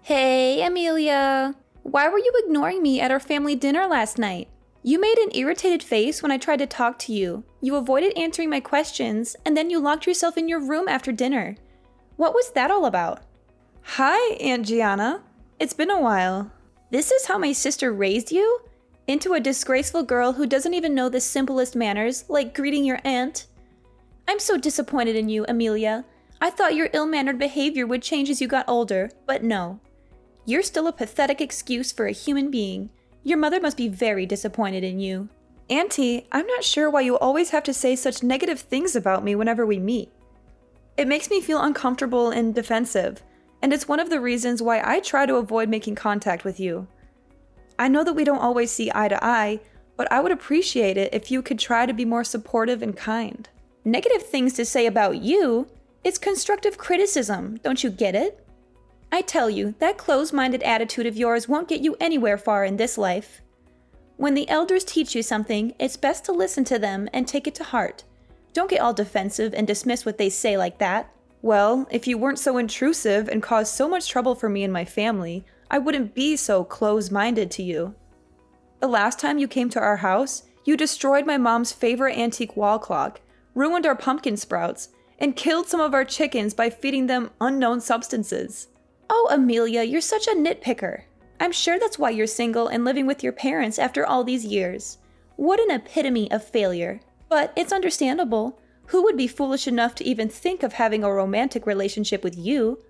Hey, Amelia. Why were you ignoring me at our family dinner last night? You made an irritated face when I tried to talk to you. You avoided answering my questions, and then you locked yourself in your room after dinner. What was that all about? Hi, Aunt Gianna. It's been a while. This is how my sister raised you? Into a disgraceful girl who doesn't even know the simplest manners, like greeting your aunt? I'm so disappointed in you, Amelia. I thought your ill-mannered behavior would change as you got older, but no. You're still a pathetic excuse for a human being. Your mother must be very disappointed in you. Auntie, I'm not sure why you always have to say such negative things about me whenever we meet. It makes me feel uncomfortable and defensive, and it's one of the reasons why I try to avoid making contact with you. I know that we don't always see eye to eye, but I would appreciate it if you could try to be more supportive and kind. Negative things to say about you? It's constructive criticism, don't you get it? I tell you, that closed-minded attitude of yours won't get you anywhere far in this life. When the elders teach you something, it's best to listen to them and take it to heart. Don't get all defensive and dismiss what they say like that. Well, if you weren't so intrusive and caused so much trouble for me and my family, I wouldn't be so close-minded to you. The last time you came to our house, you destroyed my mom's favorite antique wall clock, ruined our pumpkin sprouts, and killed some of our chickens by feeding them unknown substances. Oh, Amelia, you're such a nitpicker. I'm sure that's why you're single and living with your parents after all these years. What an epitome of failure. But it's understandable. Who would be foolish enough to even think of having a romantic relationship with you?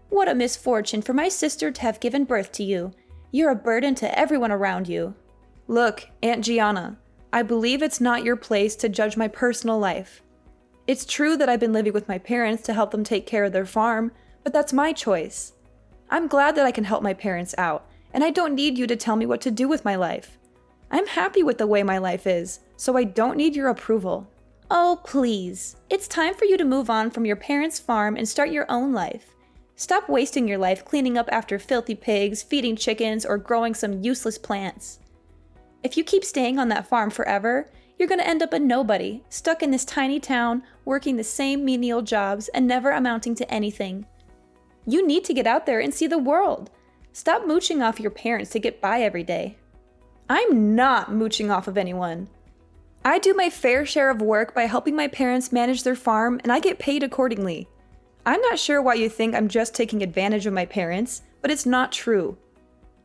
What a misfortune for my sister to have given birth to you. You're a burden to everyone around you. Look, Aunt Gianna, I believe it's not your place to judge my personal life. It's true that I've been living with my parents to help them take care of their farm, but that's my choice. I'm glad that I can help my parents out, and I don't need you to tell me what to do with my life. I'm happy with the way my life is, so I don't need your approval. Oh, please. It's time for you to move on from your parents' farm and start your own life. Stop wasting your life cleaning up after filthy pigs, feeding chickens, or growing some useless plants. If you keep staying on that farm forever, you're going to end up a nobody, stuck in this tiny town, working the same menial jobs and never amounting to anything. You need to get out there and see the world. Stop mooching off your parents to get by every day. I'm not mooching off of anyone. I do my fair share of work by helping my parents manage their farm, and I get paid accordingly. I'm not sure why you think I'm just taking advantage of my parents, but it's not true.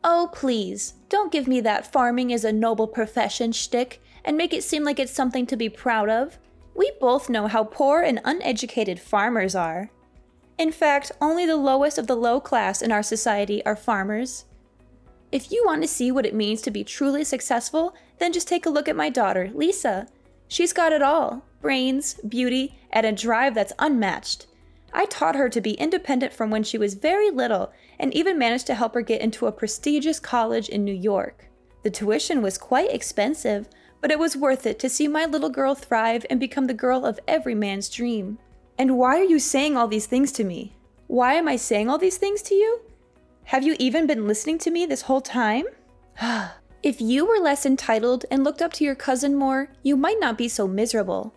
Oh, please, don't give me that farming is a noble profession shtick and make it seem like it's something to be proud of. We both know how poor and uneducated farmers are. In fact, only the lowest of the low class in our society are farmers. If you want to see what it means to be truly successful, then just take a look at my daughter, Lisa. She's got it all: brains, beauty, and a drive that's unmatched. I taught her to be independent from when she was very little, and even managed to help her get into a prestigious college in New York. The tuition was quite expensive, but it was worth it to see my little girl thrive and become the girl of every man's dream. And why are you saying all these things to me? Why am I saying all these things to you? Have you even been listening to me this whole time? If you were less entitled and looked up to your cousin more, you might not be so miserable.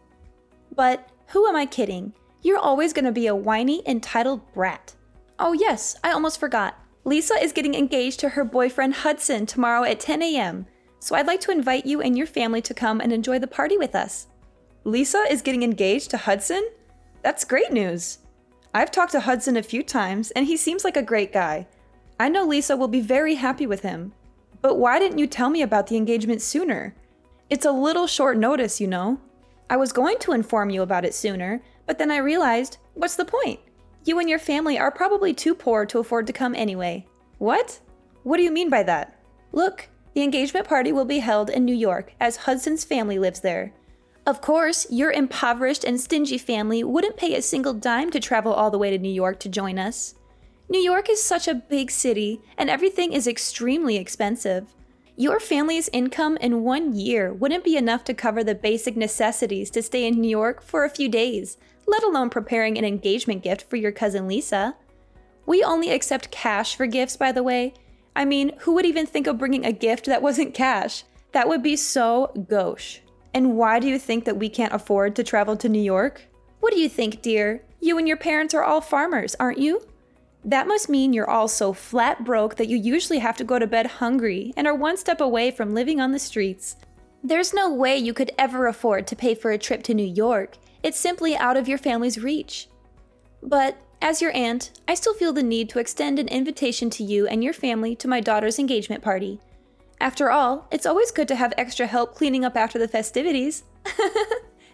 But who am I kidding? You're always going to be a whiny, entitled brat. Oh yes, I almost forgot. Lisa is getting engaged to her boyfriend Hudson tomorrow at 10 a.m., so I'd like to invite you and your family to come and enjoy the party with us. Lisa is getting engaged to Hudson? That's great news. I've talked to Hudson a few times, and he seems like a great guy. I know Lisa will be very happy with him. But why didn't you tell me about the engagement sooner? It's a little short notice, you know. I was going to inform you about it sooner, but then I realized, what's the point? You and your family are probably too poor to afford to come anyway. What? What do you mean by that? Look, the engagement party will be held in New York, as Hudson's family lives there. Of course, your impoverished and stingy family wouldn't pay a single dime to travel all the way to New York to join us. New York is such a big city, and everything is extremely expensive. Your family's income in 1 year wouldn't be enough to cover the basic necessities to stay in New York for a few days, let alone preparing an engagement gift for your cousin Lisa. We only accept cash for gifts, by the way. I mean, who would even think of bringing a gift that wasn't cash? That would be so gauche. And why do you think that we can't afford to travel to New York? What do you think, dear? You and your parents are all farmers, aren't you? That must mean you're all so flat broke that you usually have to go to bed hungry and are one step away from living on the streets. There's no way you could ever afford to pay for a trip to New York. It's simply out of your family's reach. But as your aunt, I still feel the need to extend an invitation to you and your family to my daughter's engagement party. After all, it's always good to have extra help cleaning up after the festivities.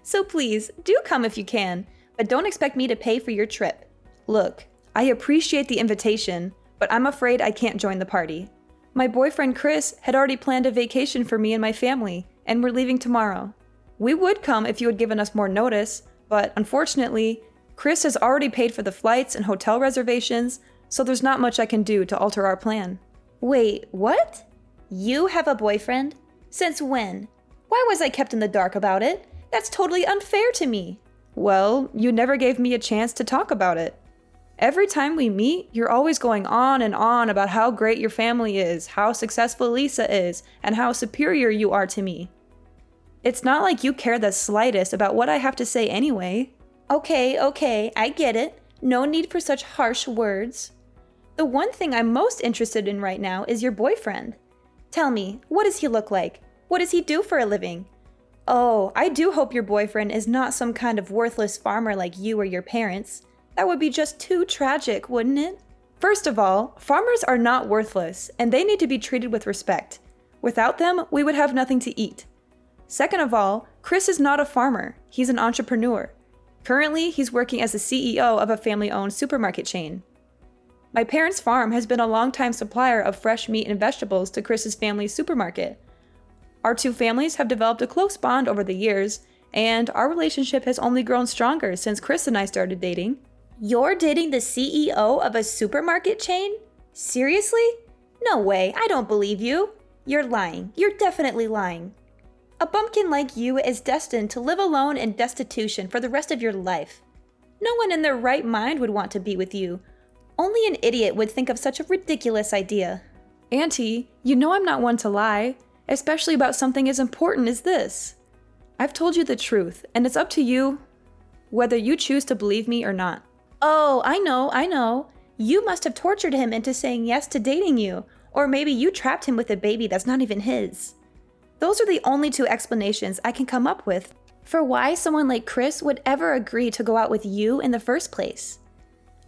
So please, do come if you can, but don't expect me to pay for your trip. Look, I appreciate the invitation, but I'm afraid I can't join the party. My boyfriend Chris had already planned a vacation for me and my family, and we're leaving tomorrow. We would come if you had given us more notice, but unfortunately, Chris has already paid for the flights and hotel reservations, so there's not much I can do to alter our plan. Wait, what? You have a boyfriend? Since when? Why was I kept in the dark about it? That's totally unfair to me. Well, you never gave me a chance to talk about it. Every time we meet, you're always going on and on about how great your family is, how successful Lisa is, and how superior you are to me. It's not like you care the slightest about what I have to say anyway. Okay, I get it. No need for such harsh words. The one thing I'm most interested in right now is your boyfriend. Tell me, what does he look like? What does he do for a living? Oh, I do hope your boyfriend is not some kind of worthless farmer like you or your parents. That would be just too tragic, wouldn't it? First of all, farmers are not worthless, and they need to be treated with respect. Without them, we would have nothing to eat. Second of all, Chris is not a farmer. He's an entrepreneur. Currently, he's working as the CEO of a family-owned supermarket chain. My parents' farm has been a long-time supplier of fresh meat and vegetables to Chris's family's supermarket. Our two families have developed a close bond over the years, and our relationship has only grown stronger since Chris and I started dating. You're dating the CEO of a supermarket chain? Seriously? No way, I don't believe you. You're lying. You're definitely lying. A bumpkin like you is destined to live alone in destitution for the rest of your life. No one in their right mind would want to be with you. Only an idiot would think of such a ridiculous idea. Auntie, you know I'm not one to lie. Especially about something as important as this. I've told you the truth, and it's up to you whether you choose to believe me or not. Oh, I know. You must have tortured him into saying yes to dating you, or maybe you trapped him with a baby that's not even his. Those are the only two explanations I can come up with for why someone like Chris would ever agree to go out with you in the first place.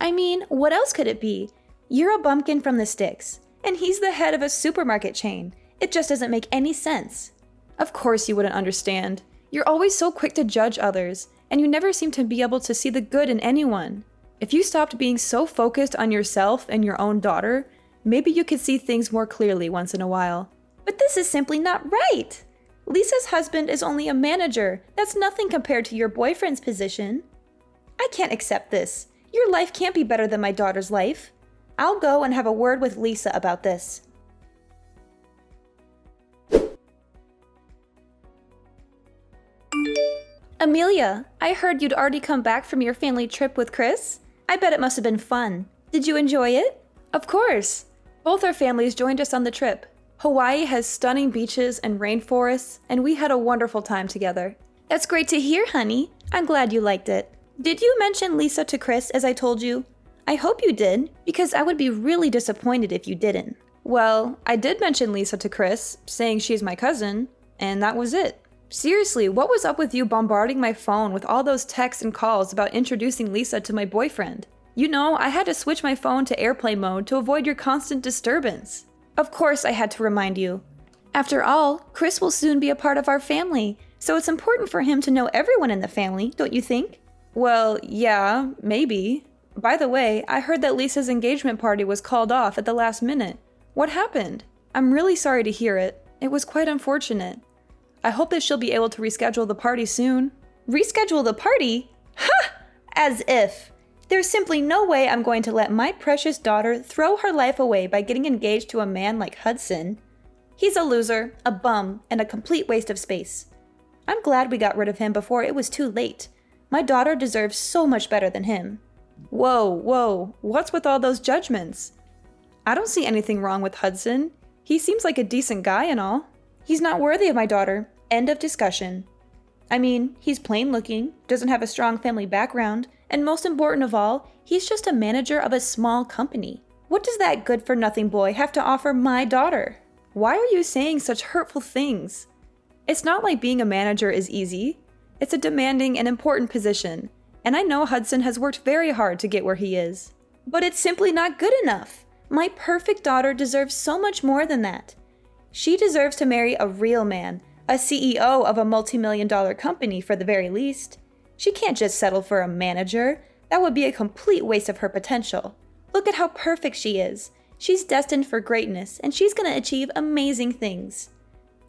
I mean, what else could it be? You're a bumpkin from the sticks, and he's the head of a supermarket chain. It just doesn't make any sense. Of course you wouldn't understand. You're always so quick to judge others, and you never seem to be able to see the good in anyone. If you stopped being so focused on yourself and your own daughter, maybe you could see things more clearly once in a while. But this is simply not right! Lisa's husband is only a manager. That's nothing compared to your boyfriend's position. I can't accept this. Your life can't be better than my daughter's life. I'll go and have a word with Lisa about this. Amelia, I heard you'd already come back from your family trip with Chris. I bet it must have been fun. Did you enjoy it? Of course. Both our families joined us on the trip. Hawaii has stunning beaches and rainforests, and we had a wonderful time together. That's great to hear, honey. I'm glad you liked it. Did you mention Lisa to Chris as I told you? I hope you did, because I would be really disappointed if you didn't. Well, I did mention Lisa to Chris, saying she's my cousin, and that was it. Seriously, what was up with you bombarding my phone with all those texts and calls about introducing Lisa to my boyfriend? You know, I had to switch my phone to airplane mode to avoid your constant disturbance. Of course I had to remind you. After all, Chris will soon be a part of our family, so it's important for him to know everyone in the family, don't you think? Well, yeah, maybe. By the way, I heard that Lisa's engagement party was called off at the last minute. What happened? I'm really sorry to hear it. It was quite unfortunate. I hope that she'll be able to reschedule the party soon. Reschedule the party? Ha! As if. There's simply no way I'm going to let my precious daughter throw her life away by getting engaged to a man like Hudson. He's a loser, a bum, and a complete waste of space. I'm glad we got rid of him before it was too late. My daughter deserves so much better than him. Whoa, what's with all those judgments? I don't see anything wrong with Hudson. He seems like a decent guy and all. He's not worthy of my daughter. End of discussion. I mean, he's plain looking, doesn't have a strong family background, and most important of all, he's just a manager of a small company. What does that good-for-nothing boy have to offer my daughter? Why are you saying such hurtful things? It's not like being a manager is easy. It's a demanding and important position, and I know Hudson has worked very hard to get where he is. But it's simply not good enough. My perfect daughter deserves so much more than that. She deserves to marry a real man, a CEO of a multi-million-dollar company for the very least. She can't just settle for a manager. That would be a complete waste of her potential. Look at how perfect she is. She's destined for greatness, and she's going to achieve amazing things.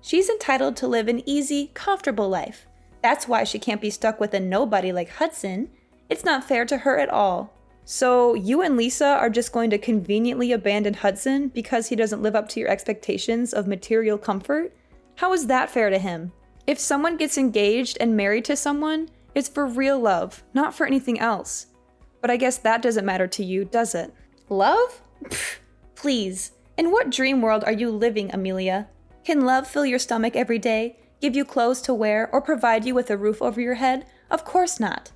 She's entitled to live an easy, comfortable life. That's why she can't be stuck with a nobody like Hudson. It's not fair to her at all. So you and Lisa are just going to conveniently abandon Hudson because he doesn't live up to your expectations of material comfort? How is that fair to him? If someone gets engaged and married to someone, it's for real love, not for anything else. But I guess that doesn't matter to you, does it? Love? Pfft, please. In what dream world are you living, Amelia? Can love fill your stomach every day, give you clothes to wear, or provide you with a roof over your head? Of course not.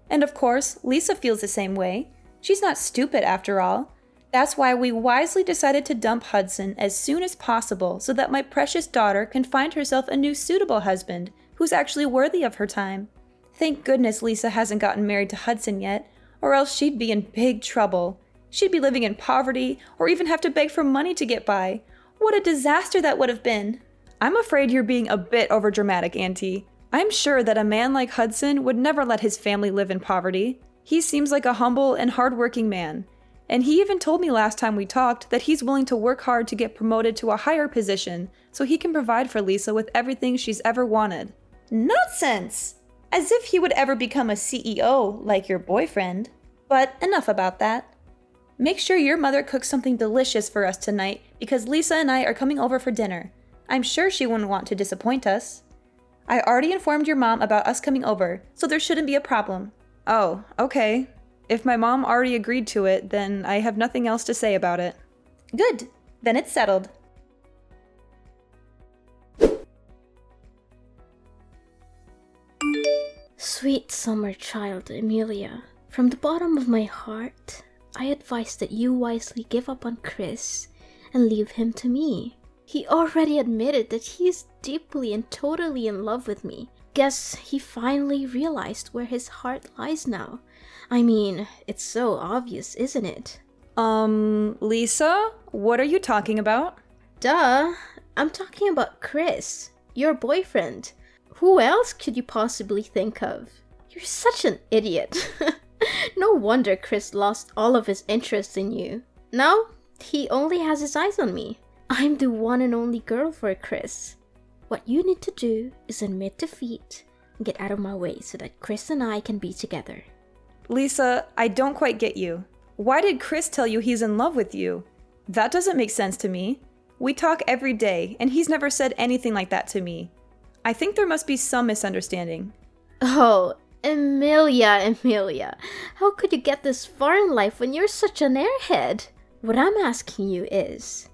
And of course, Lisa feels the same way. She's not stupid after all. That's why we wisely decided to dump Hudson as soon as possible so that my precious daughter can find herself a new suitable husband who's actually worthy of her time. Thank goodness Lisa hasn't gotten married to Hudson yet, or else she'd be in big trouble. She'd be living in poverty or even have to beg for money to get by. What a disaster that would have been. I'm afraid you're being a bit overdramatic, Auntie. I'm sure that a man like Hudson would never let his family live in poverty. He seems like a humble and hardworking man. And he even told me last time we talked that he's willing to work hard to get promoted to a higher position so he can provide for Lisa with everything she's ever wanted. Nonsense! As if he would ever become a CEO like your boyfriend. But enough about that. Make sure your mother cooks something delicious for us tonight because Lisa and I are coming over for dinner. I'm sure she wouldn't want to disappoint us. I already informed your mom about us coming over, so there shouldn't be a problem. Oh, okay. If my mom already agreed to it, then I have nothing else to say about it. Good. Then it's settled. Sweet summer child, Amelia. From the bottom of my heart, I advise that you wisely give up on Chris and leave him to me. He already admitted that he is deeply and totally in love with me. Guess he finally realized where his heart lies now. I mean, it's so obvious, isn't it? Lisa? What are you talking about? Duh! I'm talking about Chris, your boyfriend. Who else could you possibly think of? You're such an idiot. No wonder Chris lost all of his interest in you. Now, he only has his eyes on me. I'm the one and only girl for Chris. What you need to do is admit defeat and get out of my way so that Chris and I can be together. Lisa, I don't quite get you. Why did Chris tell you he's in love with you? That doesn't make sense to me. We talk every day, and he's never said anything like that to me. I think there must be some misunderstanding. Oh, Amelia. How could you get this far in life when you're such an airhead? What I'm asking you is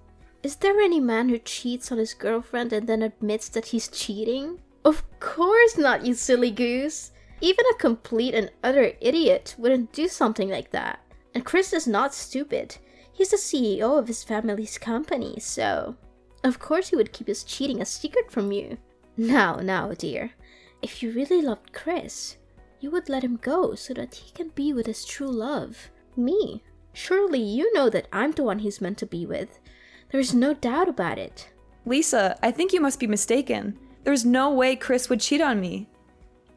there any man who cheats on his girlfriend and then admits that he's cheating? Of course not, you silly goose. Even a complete and utter idiot wouldn't do something like that. And Chris is not stupid. He's the CEO of his family's company, so of course he would keep his cheating a secret from you. Now, dear, if you really loved Chris, you would let him go so that he can be with his true love, me. Surely you know that I'm the one he's meant to be with. There's no doubt about it. Lisa, I think you must be mistaken. There's no way Chris would cheat on me.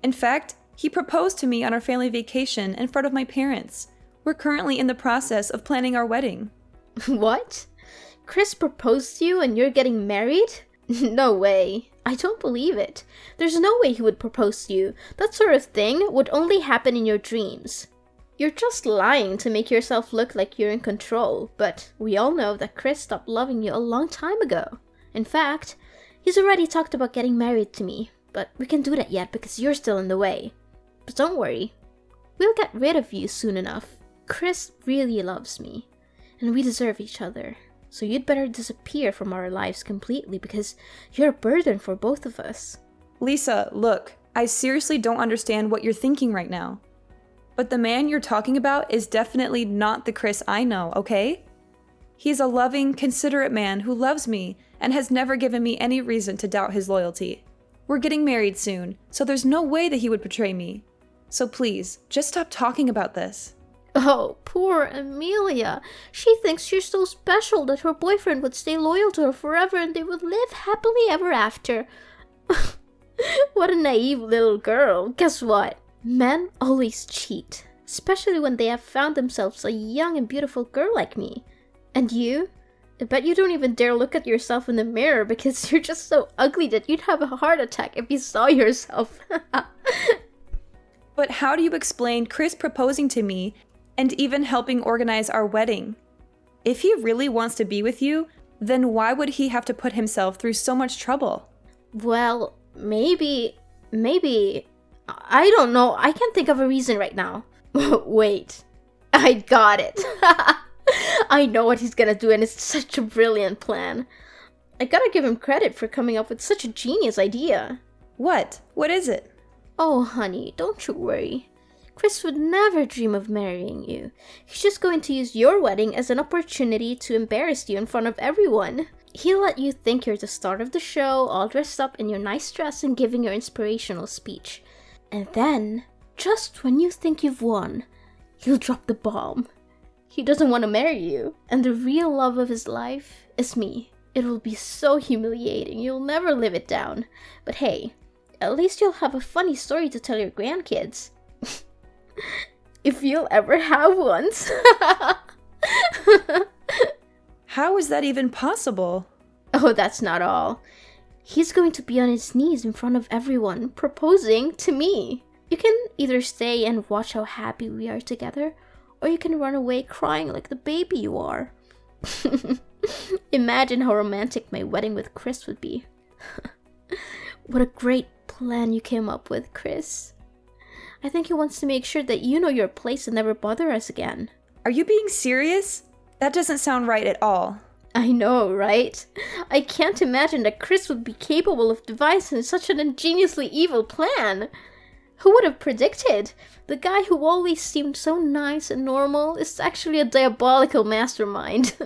In fact, he proposed to me on our family vacation in front of my parents. We're currently in the process of planning our wedding. What? Chris proposed to you and you're getting married? No way. I don't believe it. There's no way he would propose to you. That sort of thing would only happen in your dreams. You're just lying to make yourself look like you're in control, but we all know that Chris stopped loving you a long time ago. In fact, he's already talked about getting married to me, but we can't do that yet because you're still in the way. But don't worry, we'll get rid of you soon enough. Chris really loves me, and we deserve each other. So you'd better disappear from our lives completely because you're a burden for both of us. Lisa, look, I seriously don't understand what you're thinking right now. But the man you're talking about is definitely not the Chris I know, okay? He's a loving, considerate man who loves me and has never given me any reason to doubt his loyalty. We're getting married soon, so there's no way that he would betray me. So please, just stop talking about this. Oh, poor Amelia. She thinks she's so special that her boyfriend would stay loyal to her forever and they would live happily ever after. What a naive little girl. Guess what? Men always cheat, especially when they have found themselves a young and beautiful girl like me. And you? I bet you don't even dare look at yourself in the mirror because you're just so ugly that you'd have a heart attack if you saw yourself. But how do you explain Chris proposing to me and even helping organize our wedding? If he really wants to be with you, then why would he have to put himself through so much trouble? Well, maybe, I don't know. I can't think of a reason right now. Wait, I got it. I know what he's gonna do and it's such a brilliant plan. I gotta give him credit for coming up with such a genius idea. What? What is it? Oh, honey, don't you worry. Chris would never dream of marrying you. He's just going to use your wedding as an opportunity to embarrass you in front of everyone. He'll let you think you're the star of the show, all dressed up in your nice dress and giving your inspirational speech. And then, just when you think you've won, he'll drop the bomb. He doesn't want to marry you, and the real love of his life is me. It will be so humiliating, you'll never live it down. But hey, at least you'll have a funny story to tell your grandkids. If you'll ever have ones. How is that even possible? Oh, that's not all. He's going to be on his knees in front of everyone, proposing to me. You can either stay and watch how happy we are together, or you can run away crying like the baby you are. Imagine how romantic my wedding with Chris would be. What a great plan you came up with, Chris. I think he wants to make sure that you know your place and never bother us again. Are you being serious? That doesn't sound right at all. I know, right? I can't imagine that Chris would be capable of devising such an ingeniously evil plan. Who would have predicted? The guy who always seemed so nice and normal is actually a diabolical mastermind.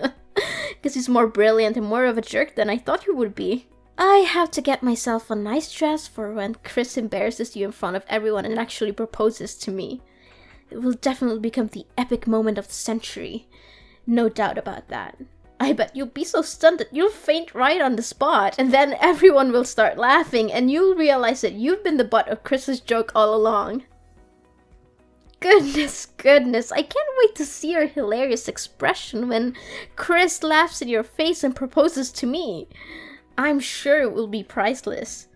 Because he's more brilliant and more of a jerk than I thought he would be. I have to get myself a nice dress for when Chris embarrasses you in front of everyone and actually proposes to me. It will definitely become the epic moment of the century. No doubt about that. I bet you'll be so stunned that you'll faint right on the spot, and then everyone will start laughing and you'll realize that you've been the butt of Chris's joke all along. Goodness, I can't wait to see your hilarious expression when Chris laughs in your face and proposes to me. I'm sure it will be priceless.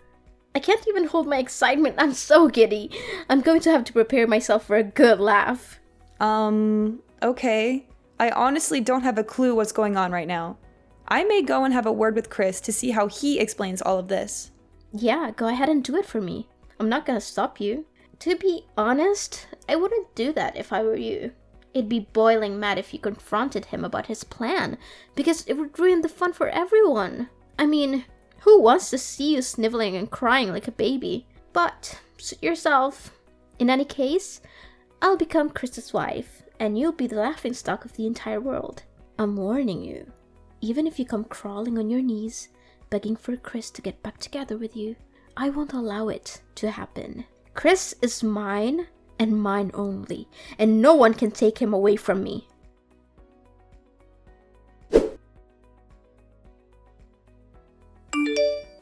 I can't even hold my excitement, I'm so giddy. I'm going to have to prepare myself for a good laugh. Okay. I honestly don't have a clue what's going on right now. I may go and have a word with Chris to see how he explains all of this. Yeah, go ahead and do it for me. I'm not gonna stop you. To be honest, I wouldn't do that if I were you. I'd be boiling mad if you confronted him about his plan, because it would ruin the fun for everyone. I mean, who wants to see you sniveling and crying like a baby? But, suit yourself. In any case, I'll become Chris's wife, and you'll be the laughingstock of the entire world. I'm warning you. Even if you come crawling on your knees, begging for Chris to get back together with you, I won't allow it to happen. Chris is mine, and mine only, and no one can take him away from me.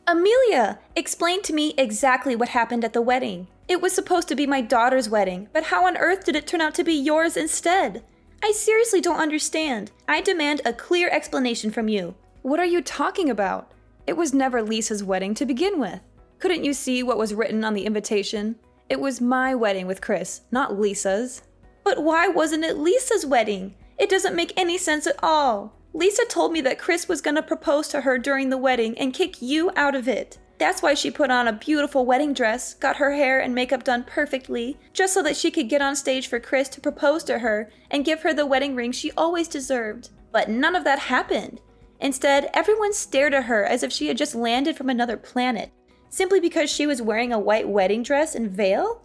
Amelia, explain to me exactly what happened at the wedding. It was supposed to be my daughter's wedding, but how on earth did it turn out to be yours instead? I seriously don't understand. I demand a clear explanation from you. What are you talking about? It was never Lisa's wedding to begin with. Couldn't you see what was written on the invitation? It was my wedding with Chris, not Lisa's. But why wasn't it Lisa's wedding? It doesn't make any sense at all. Lisa told me that Chris was gonna propose to her during the wedding and kick you out of it. That's why she put on a beautiful wedding dress, got her hair and makeup done perfectly, just so that she could get on stage for Chris to propose to her and give her the wedding ring she always deserved. But none of that happened. Instead, everyone stared at her as if she had just landed from another planet. simply because she was wearing a white wedding dress and veil?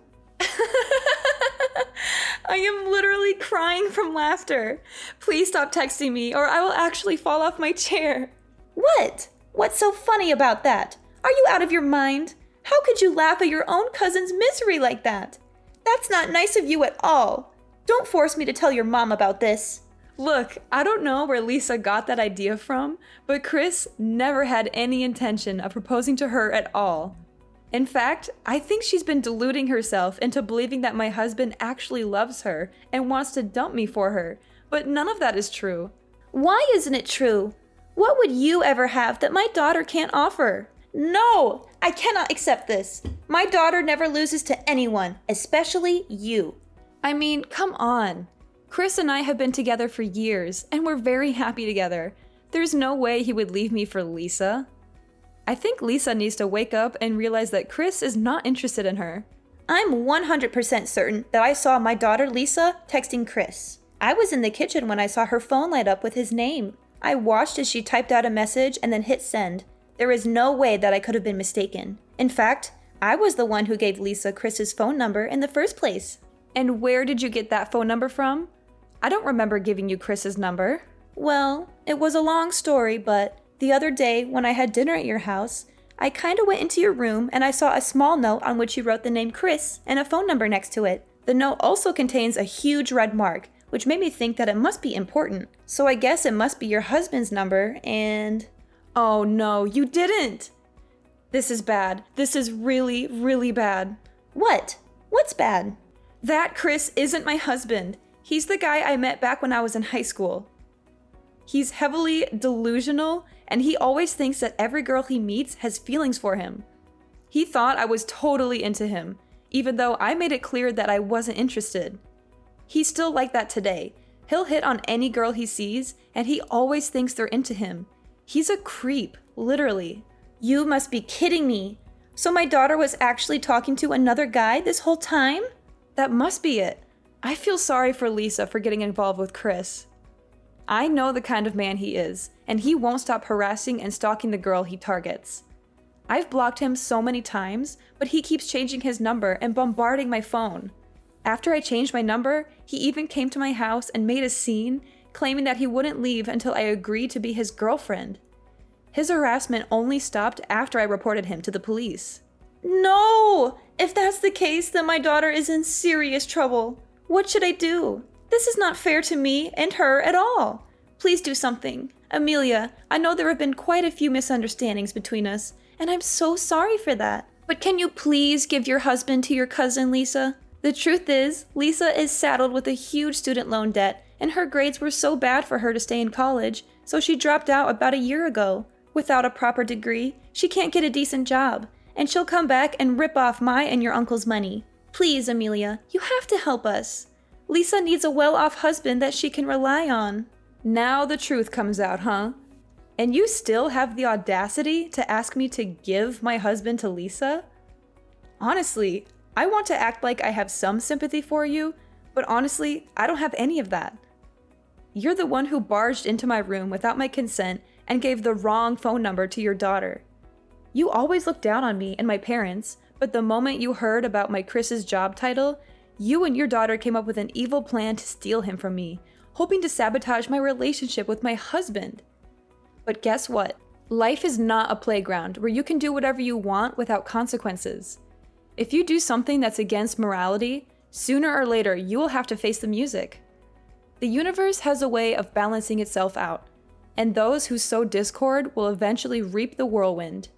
I am literally crying from laughter. Please stop texting me or I will actually fall off my chair. What? What's so funny about that? Are you out of your mind? How could you laugh at your own cousin's misery like that? That's not nice of you at all. Don't force me to tell your mom about this. Look, I don't know where Lisa got that idea from, but Chris never had any intention of proposing to her at all. In fact, I think she's been deluding herself into believing that my husband actually loves her and wants to dump me for her, but none of that is true. Why isn't it true? What would you ever have that my daughter can't offer? No, I cannot accept this. My daughter never loses to anyone, especially you. I mean, come on. Chris and I have been together for years, and we're very happy together. There's no way he would leave me for Lisa. I think Lisa needs to wake up and realize that Chris is not interested in her. I'm 100% certain that I saw my daughter Lisa texting Chris. I was in the kitchen when I saw her phone light up with his name. I watched as she typed out a message and then hit send. There is no way that I could have been mistaken. In fact, I was the one who gave Lisa Chris's phone number in the first place. And where did you get that phone number from? I don't remember giving you Chris's number. Well, it was a long story, but the other day when I had dinner at your house, I kinda went into your room and I saw a small note on which you wrote the name Chris and a phone number next to it. The note also contains a huge red mark, which made me think that it must be important. So I guess it must be your husband's number and... Oh no, you didn't! This is bad. This is really, really bad. What? What's bad? That Chris isn't my husband. He's the guy I met back when I was in high school. He's heavily delusional, and he always thinks that every girl he meets has feelings for him. He thought I was totally into him, even though I made it clear that I wasn't interested. He's still like that today. He'll hit on any girl he sees, and he always thinks they're into him. He's a creep, literally. You must be kidding me. So my daughter was actually talking to another guy this whole time? That must be it. I feel sorry for Lisa for getting involved with Chris. I know the kind of man he is, and he won't stop harassing and stalking the girl he targets. I've blocked him so many times, but he keeps changing his number and bombarding my phone. After I changed my number, he even came to my house and made a scene, claiming that he wouldn't leave until I agreed to be his girlfriend. His harassment only stopped after I reported him to the police. No! If that's the case, then my daughter is in serious trouble. What should I do? This is not fair to me and her at all. Please do something. Amelia, I know there have been quite a few misunderstandings between us, and I'm so sorry for that. But can you please give your husband to your cousin, Lisa? The truth is, Lisa is saddled with a huge student loan debt, and her grades were so bad for her to stay in college, so she dropped out about a year ago. Without a proper degree, she can't get a decent job, and she'll come back and rip off my and your uncle's money. Please, Amelia, you have to help us. Lisa needs a well-off husband that she can rely on. Now the truth comes out, huh? And you still have the audacity to ask me to give my husband to Lisa? Honestly, I want to act like I have some sympathy for you, but honestly, I don't have any of that. You're the one who barged into my room without my consent and gave the wrong phone number to your daughter. You always looked down on me and my parents, but the moment you heard about my Chris's job title, you and your daughter came up with an evil plan to steal him from me, hoping to sabotage my relationship with my husband. But guess what? Life is not a playground where you can do whatever you want without consequences. If you do something that's against morality, sooner or later you will have to face the music. The universe has a way of balancing itself out, and those who sow discord will eventually reap the whirlwind.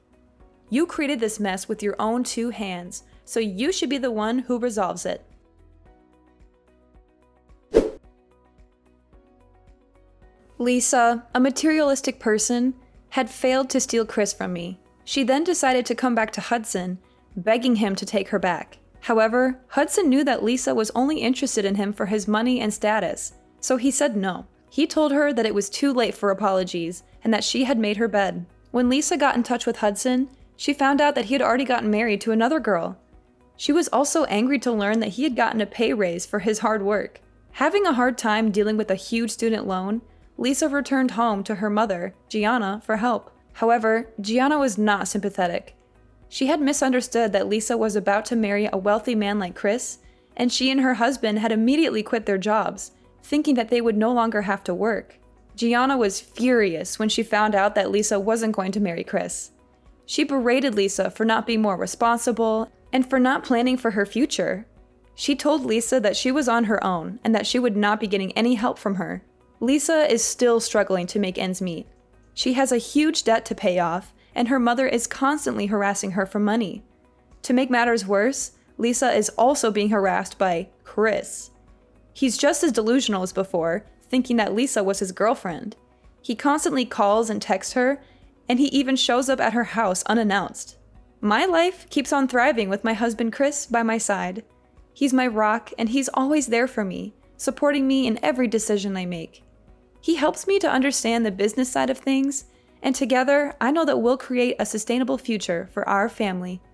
You created this mess with your own 2 hands, so you should be the one who resolves it. Lisa, a materialistic person, had failed to steal Chris from me. She then decided to come back to Hudson, begging him to take her back. However, Hudson knew that Lisa was only interested in him for his money and status, so he said no. He told her that it was too late for apologies and that she had made her bed. When Lisa got in touch with Hudson, she found out that he had already gotten married to another girl. She was also angry to learn that he had gotten a pay raise for his hard work. Having a hard time dealing with a huge student loan, Lisa returned home to her mother, Gianna, for help. However, Gianna was not sympathetic. She had misunderstood that Lisa was about to marry a wealthy man like Chris, and she and her husband had immediately quit their jobs, thinking that they would no longer have to work. Gianna was furious when she found out that Lisa wasn't going to marry Chris. She berated Lisa for not being more responsible and for not planning for her future. She told Lisa that she was on her own and that she would not be getting any help from her. Lisa is still struggling to make ends meet. She has a huge debt to pay off, and her mother is constantly harassing her for money. To make matters worse, Lisa is also being harassed by Chris. He's just as delusional as before, thinking that Lisa was his girlfriend. He constantly calls and texts her, and he even shows up at her house unannounced. My life keeps on thriving with my husband Chris by my side. He's my rock, and he's always there for me, supporting me in every decision I make. He helps me to understand the business side of things, and together, I know that we'll create a sustainable future for our family.